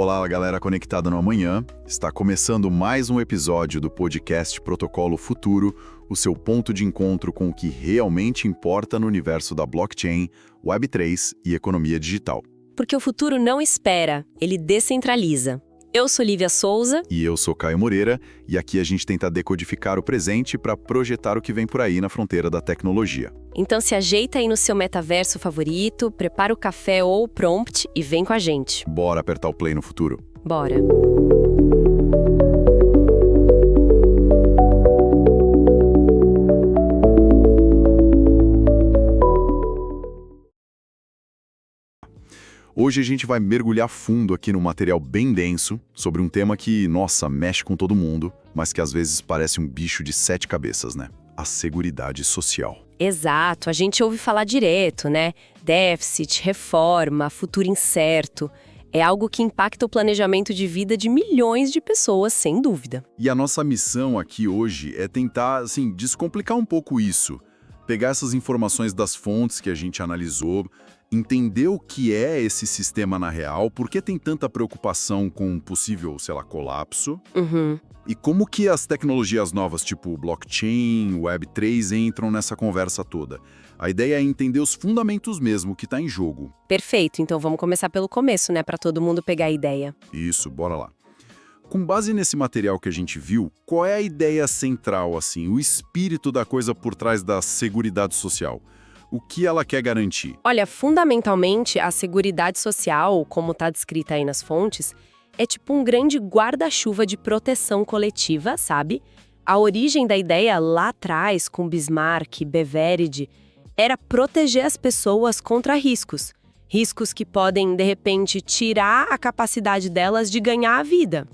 Olá, galera conectada no amanhã. Está começando mais um episódio do podcast Protocolo Futuro, o seu ponto de encontro com o que realmente importa no universo da blockchain, Web3 e economia digital. Porque o futuro não espera, ele descentraliza. Eu sou Lívia Souza. E eu sou Caio Moreira, e aqui a gente tenta decodificar o presente para projetar o que vem por aí na fronteira da tecnologia. Então se ajeita aí no seu metaverso favorito, prepara o café ou o prompt e vem com a gente. Bora apertar o play no futuro? Bora. Hoje a gente vai mergulhar fundo aqui num material bem denso sobre um tema que, nossa, mexe com todo mundo, mas que às vezes parece um bicho de 7 cabeças, né? A seguridade social. Exato, a gente ouve falar direto, né? Déficit, reforma, futuro incerto. É algo que impacta o planejamento de vida de milhões de pessoas, sem dúvida. E a nossa missão aqui hoje é tentar, descomplicar um pouco isso. Pegar essas informações das fontes que a gente analisou, entender o que é esse sistema na real, por que tem tanta preocupação com um possível, colapso, e como que as tecnologias novas, tipo blockchain, Web3, entram nessa conversa toda. A ideia é entender os fundamentos mesmo que está em jogo. Perfeito, então vamos começar pelo começo, né, para todo mundo pegar a ideia. Isso, bora lá. Com base nesse material que a gente viu, qual é a ideia central, o espírito da coisa por trás da seguridade social? O que ela quer garantir? Olha, fundamentalmente, a seguridade social, como está descrita aí nas fontes, é tipo um grande guarda-chuva de proteção coletiva, sabe? A origem da ideia lá atrás, com Bismarck, Beveridge, era proteger as pessoas contra riscos. Riscos que podem, de repente, tirar a capacidade delas de ganhar a vida.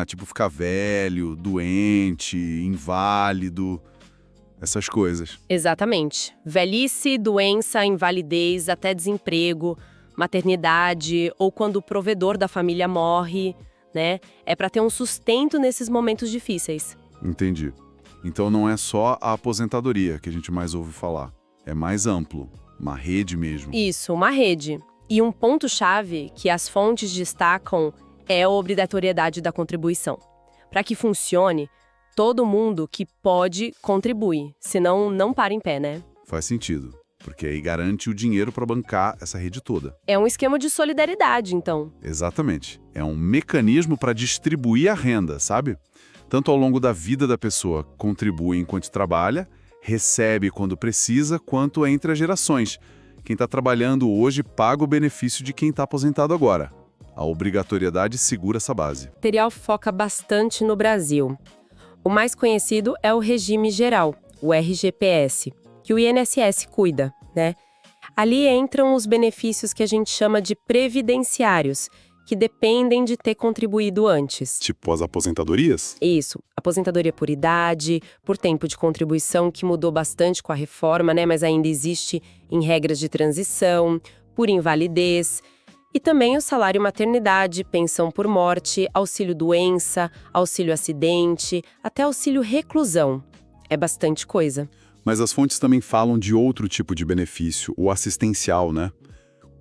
Tipo ficar velho, doente, inválido... essas coisas. Exatamente. Velhice, doença, invalidez, até desemprego, maternidade ou quando o provedor da família morre, né? É para ter um sustento nesses momentos difíceis. Entendi. Então não é só a aposentadoria que a gente mais ouve falar. É mais amplo. Uma rede mesmo. Isso, uma rede. E um ponto-chave que as fontes destacam é a obrigatoriedade da contribuição. Para que funcione, todo mundo que pode contribui, senão não para em pé, né? Faz sentido, porque aí garante o dinheiro para bancar essa rede toda. É um esquema de solidariedade, então. Exatamente. É um mecanismo para distribuir a renda, sabe? Tanto ao longo da vida da pessoa, contribui enquanto trabalha, recebe quando precisa, quanto entre as gerações. Quem está trabalhando hoje paga o benefício de quem está aposentado agora. A obrigatoriedade segura essa base. O material foca bastante no Brasil. O mais conhecido é o Regime Geral, o RGPS, que o INSS cuida, né? Ali entram os benefícios que a gente chama de previdenciários, que dependem de ter contribuído antes. Tipo as aposentadorias? Isso, aposentadoria por idade, por tempo de contribuição, que mudou bastante com a reforma, né? Mas ainda existe em regras de transição, por invalidez... E também o salário maternidade, pensão por morte, auxílio doença, auxílio acidente, até auxílio reclusão. É bastante coisa. Mas as fontes também falam de outro tipo de benefício, o assistencial, né?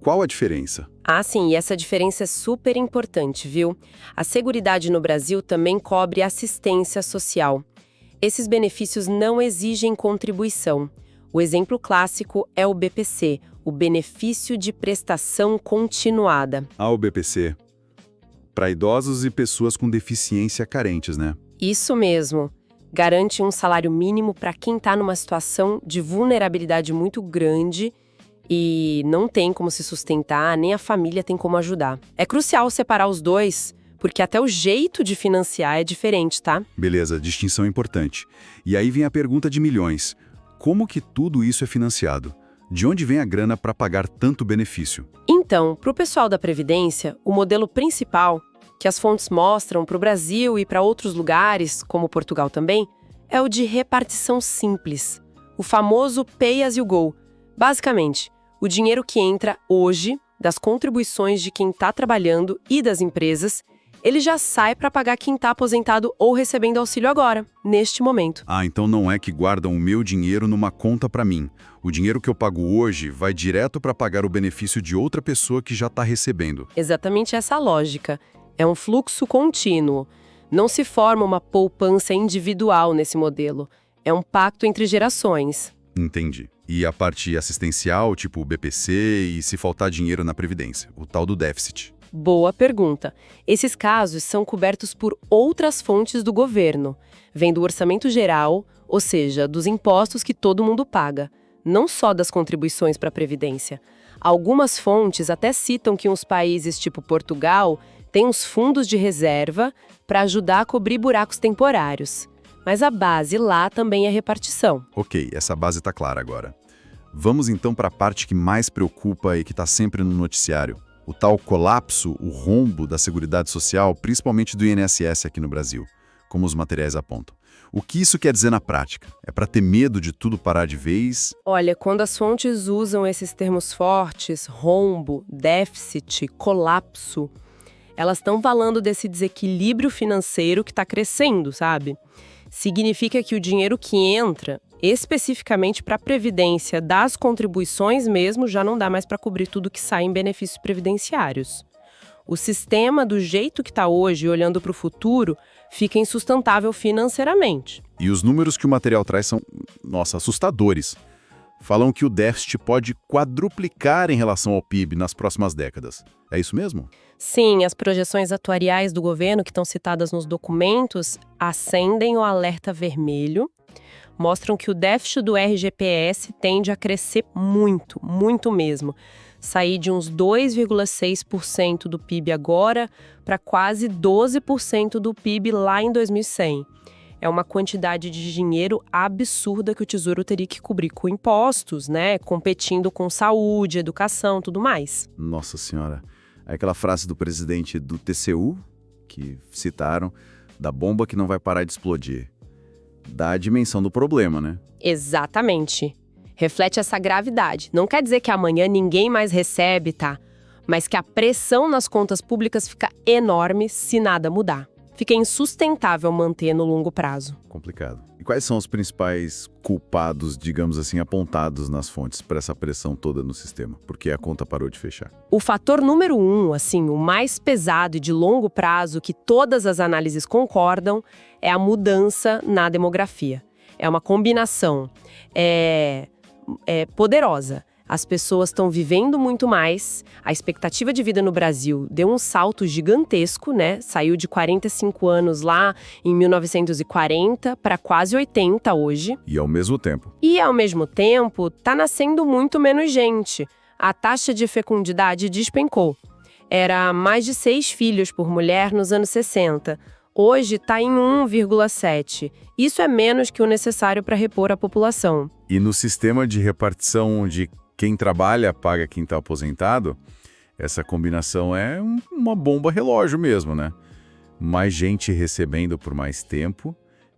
Qual a diferença? Sim, e essa diferença é super importante, viu? A Seguridade no Brasil também cobre assistência social. Esses benefícios não exigem contribuição. O exemplo clássico é o BPC, o Benefício de Prestação Continuada. O BPC. Para idosos e pessoas com deficiência carentes, né? Isso mesmo. Garante um salário mínimo para quem está numa situação de vulnerabilidade muito grande e não tem como se sustentar, nem a família tem como ajudar. É crucial separar os dois, porque até o jeito de financiar é diferente, tá? Beleza, distinção importante. E aí vem a pergunta de milhões. Como que tudo isso é financiado? De onde vem a grana para pagar tanto benefício? Então, para o pessoal da Previdência, o modelo principal, que as fontes mostram para o Brasil e para outros lugares, como Portugal também, é o de repartição simples, o famoso pay as you go. Basicamente, o dinheiro que entra hoje das contribuições de quem está trabalhando e das empresas, ele já sai para pagar quem está aposentado ou recebendo auxílio agora, neste momento. Então não é que guardam o meu dinheiro numa conta para mim. O dinheiro que eu pago hoje vai direto para pagar o benefício de outra pessoa que já está recebendo. Exatamente essa a lógica. É um fluxo contínuo. Não se forma uma poupança individual nesse modelo. É um pacto entre gerações. Entendi. E a parte assistencial, tipo o BPC, e se faltar dinheiro na Previdência, o tal do déficit? Boa pergunta. Esses casos são cobertos por outras fontes do governo. Vem do orçamento geral, ou seja, dos impostos que todo mundo paga, não só das contribuições para a Previdência. Algumas fontes até citam que uns países tipo Portugal têm uns fundos de reserva para ajudar a cobrir buracos temporários. Mas a base lá também é repartição. Ok, essa base está clara agora. Vamos então para a parte que mais preocupa e que está sempre no noticiário. O tal colapso, o rombo da Seguridade Social, principalmente do INSS aqui no Brasil, como os materiais apontam. O que isso quer dizer na prática? É para ter medo de tudo parar de vez? Olha, quando as fontes usam esses termos fortes, rombo, déficit, colapso, elas estão falando desse desequilíbrio financeiro que está crescendo, sabe? Significa que o dinheiro que entra, especificamente para a Previdência, das contribuições mesmo, já não dá mais para cobrir tudo que sai em benefícios previdenciários. O sistema, do jeito que está hoje, olhando para o futuro, fica insustentável financeiramente. E os números que o material traz são, nossa, assustadores. Falam que o déficit pode quadruplicar em relação ao PIB nas próximas décadas. É isso mesmo? Sim, as projeções atuariais do governo, que estão citadas nos documentos, acendem o alerta vermelho, mostram que o déficit do RGPS tende a crescer muito, muito mesmo. Sair de uns 2,6% do PIB agora para quase 12% do PIB lá em 2100. É uma quantidade de dinheiro absurda que o Tesouro teria que cobrir com impostos, né? Competindo com saúde, educação, tudo mais. Nossa Senhora. Aquela frase do presidente do TCU, que citaram, da bomba que não vai parar de explodir. Dá a dimensão do problema, né? Exatamente. Reflete essa gravidade. Não quer dizer que amanhã ninguém mais recebe, tá? Mas que a pressão nas contas públicas fica enorme se nada mudar. Fica insustentável manter no longo prazo. Complicado. E quais são os principais culpados, digamos assim, apontados nas fontes para essa pressão toda no sistema? Porque a conta parou de fechar. O fator número 1, assim, o mais pesado e de longo prazo, que todas as análises concordam, é a mudança na demografia. É uma combinação poderosa. As pessoas estão vivendo muito mais, a expectativa de vida no Brasil deu um salto gigantesco, né? Saiu de 45 anos lá em 1940 para quase 80 hoje. E ao mesmo tempo, tá nascendo muito menos gente. A taxa de fecundidade despencou. Era mais de 6 filhos por mulher nos anos 60. Hoje está em 1,7. Isso é menos que o necessário para repor a população. E no sistema de repartição de quem trabalha paga quem está aposentado, essa combinação é uma bomba relógio mesmo, né? Mais gente recebendo por mais tempo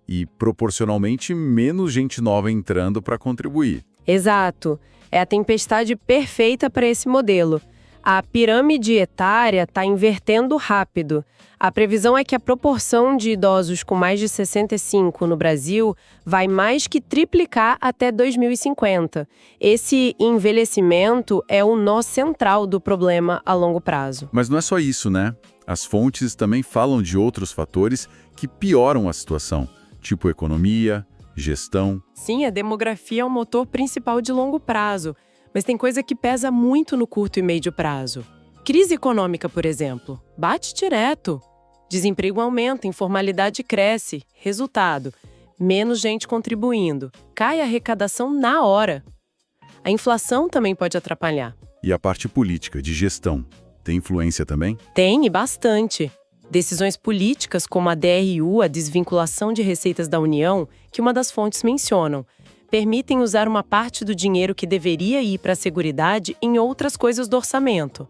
e, proporcionalmente, menos gente nova entrando para contribuir. Exato. É a tempestade perfeita para esse modelo. A pirâmide etária está invertendo rápido. A previsão é que a proporção de idosos com mais de 65 no Brasil vai mais que triplicar até 2050. Esse envelhecimento é o nó central do problema a longo prazo. Mas não é só isso, né? As fontes também falam de outros fatores que pioram a situação, tipo economia, gestão. Sim, a demografia é o motor principal de longo prazo, mas tem coisa que pesa muito no curto e médio prazo. Crise econômica, por exemplo, bate direto. Desemprego aumenta, informalidade cresce. Resultado, menos gente contribuindo. Cai a arrecadação na hora. A inflação também pode atrapalhar. E a parte política, de gestão, tem influência também? Tem, e bastante. Decisões políticas como a DRU, a desvinculação de receitas da União, que uma das fontes mencionam, permitem usar uma parte do dinheiro que deveria ir para a Seguridade em outras coisas do orçamento.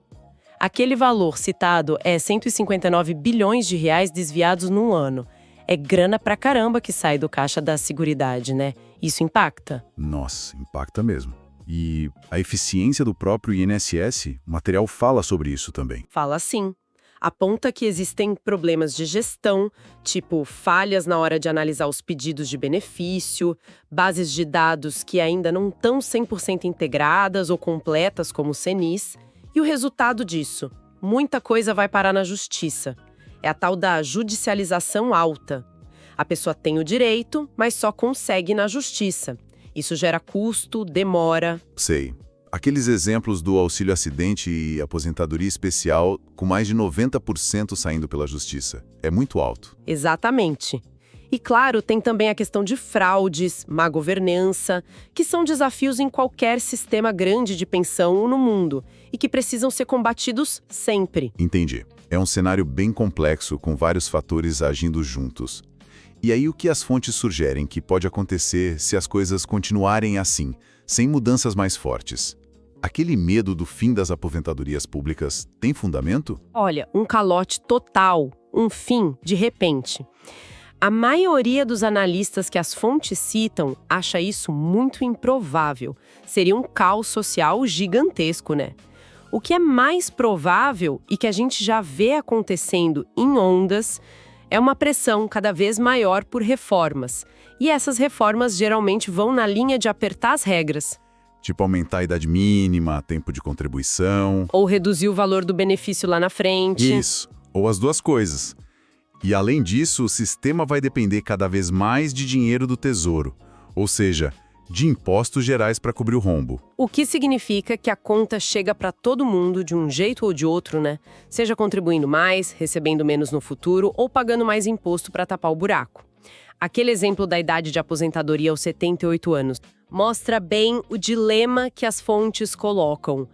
Aquele valor citado é 159 bilhões de reais desviados num ano. É grana pra caramba que sai do caixa da Seguridade, né? Isso impacta? Nossa, impacta mesmo. E a eficiência do próprio INSS, o material fala sobre isso também. Fala sim. Aponta que existem problemas de gestão, tipo falhas na hora de analisar os pedidos de benefício, bases de dados que ainda não estão 100% integradas ou completas como o CNIS. E o resultado disso? Muita coisa vai parar na justiça. É a tal da judicialização alta. A pessoa tem o direito, mas só consegue na justiça. Isso gera custo, demora. Sei. Aqueles exemplos do auxílio acidente e aposentadoria especial com mais de 90% saindo pela justiça. É muito alto. Exatamente. E claro, tem também a questão de fraudes, má governança, que são desafios em qualquer sistema grande de pensão no mundo e que precisam ser combatidos sempre. Entendi. É um cenário bem complexo, com vários fatores agindo juntos. E aí o que as fontes sugerem que pode acontecer se as coisas continuarem assim, sem mudanças mais fortes? Aquele medo do fim das aposentadorias públicas tem fundamento? Olha, um calote total, um fim de repente. A maioria dos analistas que as fontes citam acha isso muito improvável. Seria um caos social gigantesco, né? O que é mais provável e que a gente já vê acontecendo em ondas é uma pressão cada vez maior por reformas. E essas reformas geralmente vão na linha de apertar as regras. Tipo aumentar a idade mínima, tempo de contribuição... Ou reduzir o valor do benefício lá na frente. Isso, ou as duas coisas. E além disso, o sistema vai depender cada vez mais de dinheiro do Tesouro, ou seja, de impostos gerais para cobrir o rombo. O que significa que a conta chega para todo mundo de um jeito ou de outro, né? Seja contribuindo mais, recebendo menos no futuro ou pagando mais imposto para tapar o buraco. Aquele exemplo da idade de aposentadoria aos 78 anos mostra bem o dilema que as fontes colocam.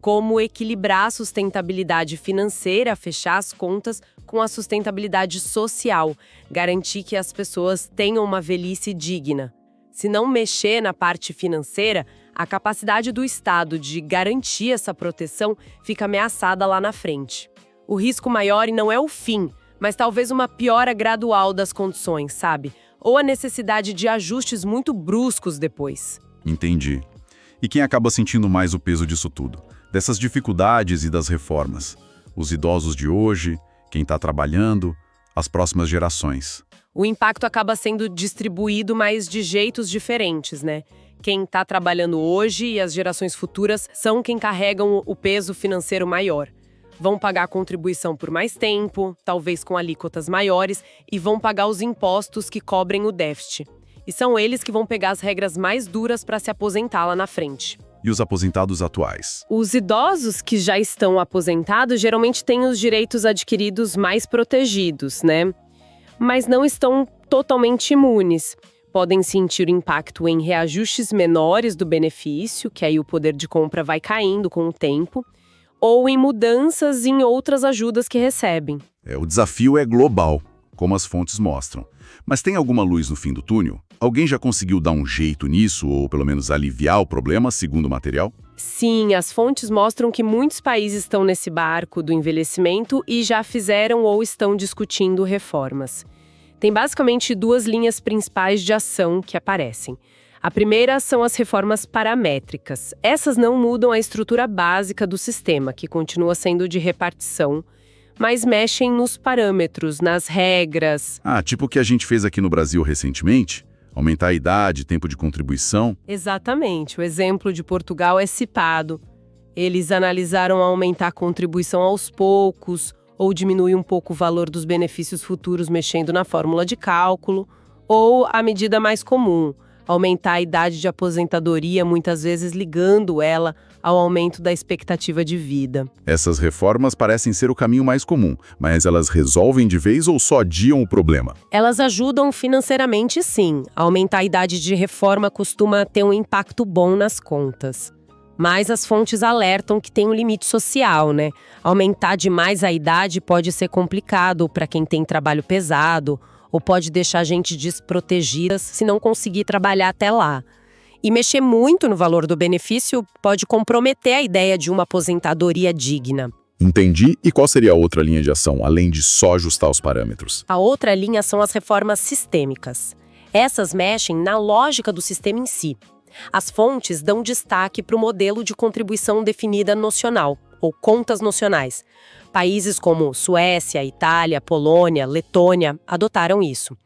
Como equilibrar a sustentabilidade financeira, fechar as contas com a sustentabilidade social, garantir que as pessoas tenham uma velhice digna. Se não mexer na parte financeira, a capacidade do Estado de garantir essa proteção fica ameaçada lá na frente. O risco maior não é o fim, mas talvez uma piora gradual das condições, sabe? Ou a necessidade de ajustes muito bruscos depois. Entendi. E quem acaba sentindo mais o peso disso tudo? Dessas dificuldades e das reformas? Os idosos de hoje, quem está trabalhando, as próximas gerações. O impacto acaba sendo distribuído, mas de jeitos diferentes, né? Quem está trabalhando hoje e as gerações futuras são quem carregam o peso financeiro maior. Vão pagar a contribuição por mais tempo, talvez com alíquotas maiores, e vão pagar os impostos que cobrem o déficit. E são eles que vão pegar as regras mais duras para se aposentar lá na frente. E os aposentados atuais? Os idosos que já estão aposentados geralmente têm os direitos adquiridos mais protegidos, né? Mas não estão totalmente imunes. Podem sentir o impacto em reajustes menores do benefício, que aí o poder de compra vai caindo com o tempo, ou em mudanças em outras ajudas que recebem. O desafio é global, como as fontes mostram. Mas tem alguma luz no fim do túnel? Alguém já conseguiu dar um jeito nisso, ou pelo menos aliviar o problema, segundo o material? Sim, as fontes mostram que muitos países estão nesse barco do envelhecimento e já fizeram ou estão discutindo reformas. Tem basicamente duas linhas principais de ação que aparecem. A primeira são as reformas paramétricas. Essas não mudam a estrutura básica do sistema, que continua sendo de repartição, mas mexem nos parâmetros, nas regras. Tipo o que a gente fez aqui no Brasil recentemente? Aumentar a idade, tempo de contribuição? Exatamente. O exemplo de Portugal é citado. Eles analisaram aumentar a contribuição aos poucos, ou diminuir um pouco o valor dos benefícios futuros mexendo na fórmula de cálculo, ou a medida mais comum, aumentar a idade de aposentadoria, muitas vezes ligando ela ao aumento da expectativa de vida. Essas reformas parecem ser o caminho mais comum, mas elas resolvem de vez ou só adiam o problema? Elas ajudam financeiramente, sim. Aumentar a idade de reforma costuma ter um impacto bom nas contas. Mas as fontes alertam que tem um limite social, né? Aumentar demais a idade pode ser complicado para quem tem trabalho pesado, ou pode deixar a gente desprotegida se não conseguir trabalhar até lá. E mexer muito no valor do benefício pode comprometer a ideia de uma aposentadoria digna. Entendi. E qual seria a outra linha de ação, além de só ajustar os parâmetros? A outra linha são as reformas sistêmicas. Essas mexem na lógica do sistema em si. As fontes dão destaque para o modelo de contribuição definida nocional, ou contas nocionais. Países como Suécia, Itália, Polônia, Letônia adotaram isso.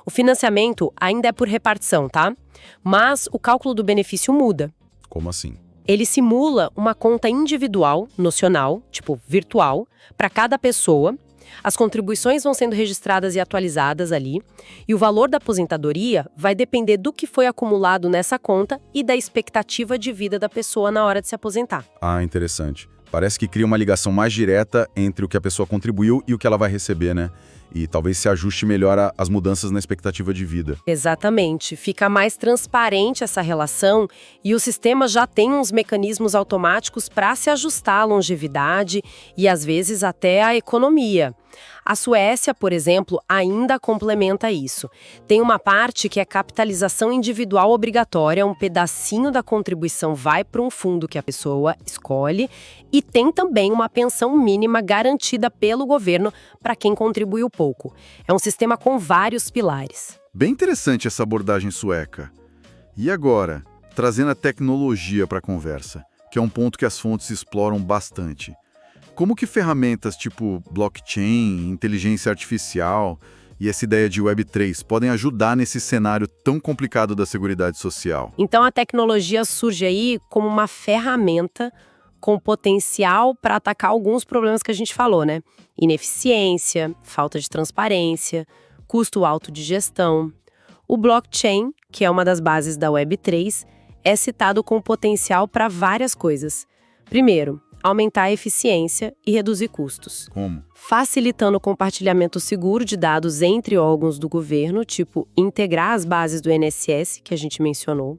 O financiamento ainda é por repartição, tá? Mas o cálculo do benefício muda. Como assim? Ele simula uma conta individual, nocional, tipo virtual, para cada pessoa, As contribuições vão sendo registradas e atualizadas ali, e o valor da aposentadoria vai depender do que foi acumulado nessa conta e da expectativa de vida da pessoa na hora de se aposentar. Ah, interessante. Parece que cria uma ligação mais direta entre o que a pessoa contribuiu e o que ela vai receber, né? E talvez se ajuste melhor às mudanças na expectativa de vida. Exatamente. Fica mais transparente essa relação e o sistema já tem uns mecanismos automáticos para se ajustar à longevidade e, às vezes, até à economia. A Suécia, por exemplo, ainda complementa isso. Tem uma parte que é capitalização individual obrigatória, um pedacinho da contribuição vai para um fundo que a pessoa escolhe, e tem também uma pensão mínima garantida pelo governo para quem contribuiu pouco. É um sistema com vários pilares. Bem interessante essa abordagem sueca. E agora, trazendo a tecnologia para a conversa, que é um ponto que as fontes exploram bastante. Como que ferramentas tipo blockchain, inteligência artificial e essa ideia de Web3 podem ajudar nesse cenário tão complicado da Seguridade Social? Então a tecnologia surge aí como uma ferramenta com potencial para atacar alguns problemas que a gente falou, né? Ineficiência, falta de transparência, custo alto de gestão. O blockchain, que é uma das bases da Web3, é citado com potencial para várias coisas. Primeiro, aumentar a eficiência e reduzir custos. Como? Facilitando o compartilhamento seguro de dados entre órgãos do governo, tipo integrar as bases do INSS, que a gente mencionou,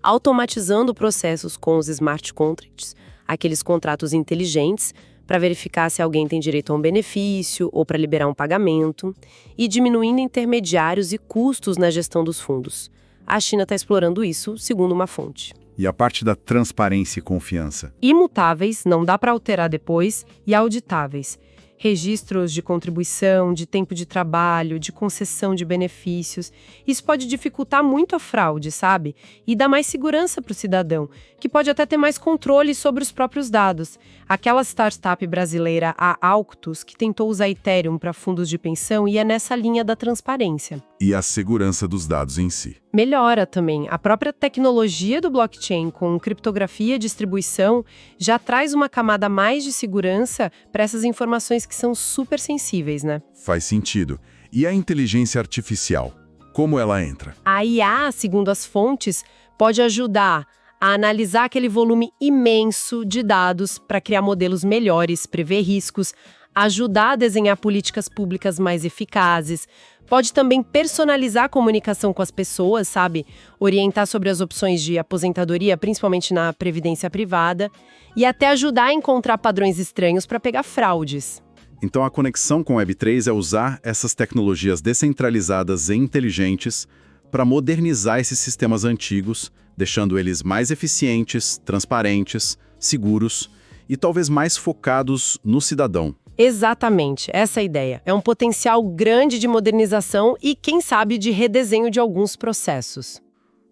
automatizando processos com os smart contracts, aqueles contratos inteligentes, para verificar se alguém tem direito a um benefício ou para liberar um pagamento, e diminuindo intermediários e custos na gestão dos fundos. A China está explorando isso, segundo uma fonte. E a parte da transparência e confiança? Imutáveis, não dá para alterar depois, e auditáveis. Registros de contribuição, de tempo de trabalho, de concessão de benefícios. Isso pode dificultar muito a fraude, sabe? E dar mais segurança para o cidadão, que pode até ter mais controle sobre os próprios dados. Aquela startup brasileira, a Alctus, que tentou usar Ethereum para fundos de pensão e é nessa linha da transparência. E a segurança dos dados em si? Melhora também. A própria tecnologia do blockchain com criptografia e distribuição já traz uma camada a mais de segurança para essas informações que são super sensíveis, né? Faz sentido. E a inteligência artificial? Como ela entra? A IA, segundo as fontes, pode ajudar a analisar aquele volume imenso de dados para criar modelos melhores, prever riscos, ajudar a desenhar políticas públicas mais eficazes. Pode também personalizar a comunicação com as pessoas, sabe? Orientar sobre as opções de aposentadoria, principalmente na previdência privada, e até ajudar a encontrar padrões estranhos para pegar fraudes. Então a conexão com Web3 é usar essas tecnologias descentralizadas e inteligentes para modernizar esses sistemas antigos, deixando eles mais eficientes, transparentes, seguros e talvez mais focados no cidadão. Exatamente, essa é a ideia. É um potencial grande de modernização e, quem sabe, de redesenho de alguns processos.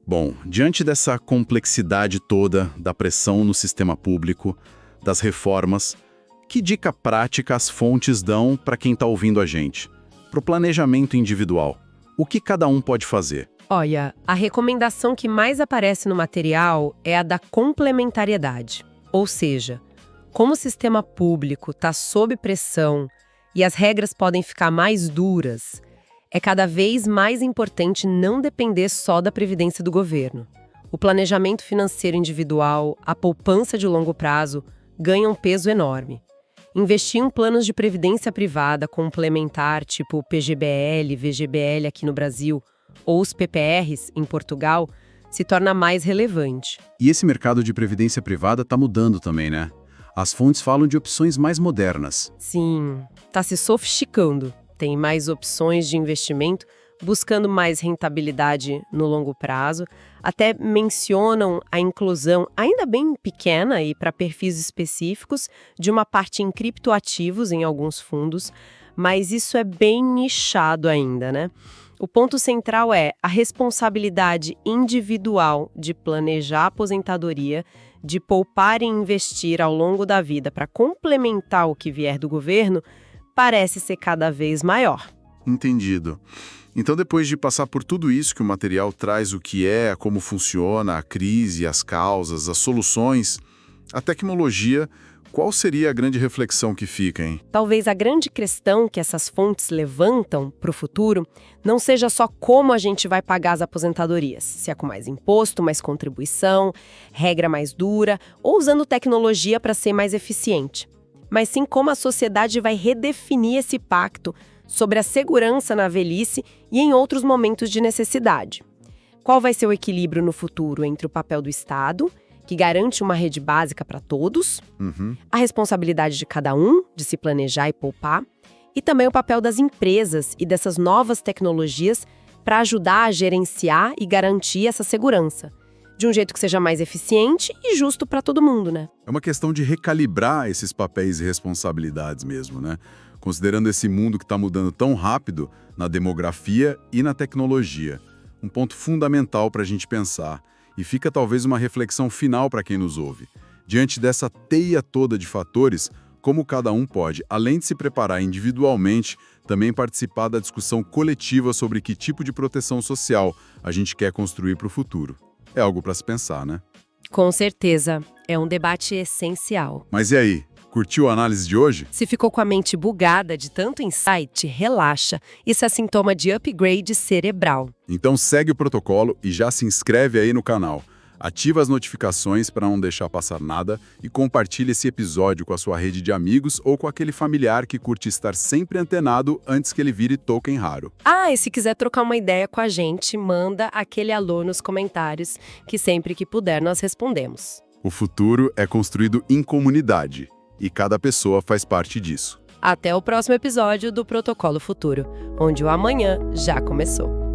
Bom, diante dessa complexidade toda, da pressão no sistema público, das reformas, que dica prática as fontes dão para quem está ouvindo a gente? Para o planejamento individual, o que cada um pode fazer? Olha, a recomendação que mais aparece no material é a da complementariedade. Ou seja, como o sistema público está sob pressão e as regras podem ficar mais duras, é cada vez mais importante não depender só da previdência do governo. O planejamento financeiro individual, a poupança de longo prazo, ganham um peso enorme. Investir em planos de previdência privada complementar, tipo PGBL, VGBL aqui no Brasil, ou os PPRs em Portugal, se torna mais relevante. E esse mercado de previdência privada está mudando também, né? As fontes falam de opções mais modernas. Sim, está se sofisticando. Tem mais opções de investimento, buscando mais rentabilidade no longo prazo. Até mencionam a inclusão, ainda bem pequena e para perfis específicos, de uma parte em criptoativos em alguns fundos, mas isso é bem nichado ainda, né? O ponto central é a responsabilidade individual de planejar a aposentadoria, de poupar e investir ao longo da vida para complementar o que vier do governo, parece ser cada vez maior. Entendido. Então, depois de passar por tudo isso que o material traz, o que é, como funciona, a crise, as causas, as soluções, A tecnologia, qual seria a grande reflexão que fica, hein? Talvez a grande questão que essas fontes levantam para o futuro não seja só como a gente vai pagar as aposentadorias, se é com mais imposto, mais contribuição, regra mais dura ou usando tecnologia para ser mais eficiente, mas sim como a sociedade vai redefinir esse pacto sobre a segurança na velhice e em outros momentos de necessidade. Qual vai ser o equilíbrio no futuro entre o papel do Estado, que garante uma rede básica para todos, a responsabilidade de cada um de se planejar e poupar, e também o papel das empresas e dessas novas tecnologias para ajudar a gerenciar e garantir essa segurança, de um jeito que seja mais eficiente e justo para todo mundo, né? É uma questão de recalibrar esses papéis e responsabilidades mesmo, né? Considerando esse mundo que está mudando tão rápido na demografia e na tecnologia. Um ponto fundamental para a gente pensar. E fica talvez uma reflexão final para quem nos ouve. Diante dessa teia toda de fatores, como cada um pode, além de se preparar individualmente, também participar da discussão coletiva sobre que tipo de proteção social a gente quer construir para o futuro. É algo para se pensar, né? Com certeza. É um debate essencial. Mas e aí? Curtiu a análise de hoje? Se ficou com a mente bugada de tanto insight, relaxa. Isso é sintoma de upgrade cerebral. Então segue o protocolo e já se inscreve aí no canal. Ativa as notificações para não deixar passar nada e compartilhe esse episódio com a sua rede de amigos ou com aquele familiar que curte estar sempre antenado antes que ele vire token raro. Ah, e se quiser trocar uma ideia com a gente, manda aquele alô nos comentários, que sempre que puder nós respondemos. O futuro é construído em comunidade e cada pessoa faz parte disso. Até o próximo episódio do Protocolo Futuro, onde o amanhã já começou.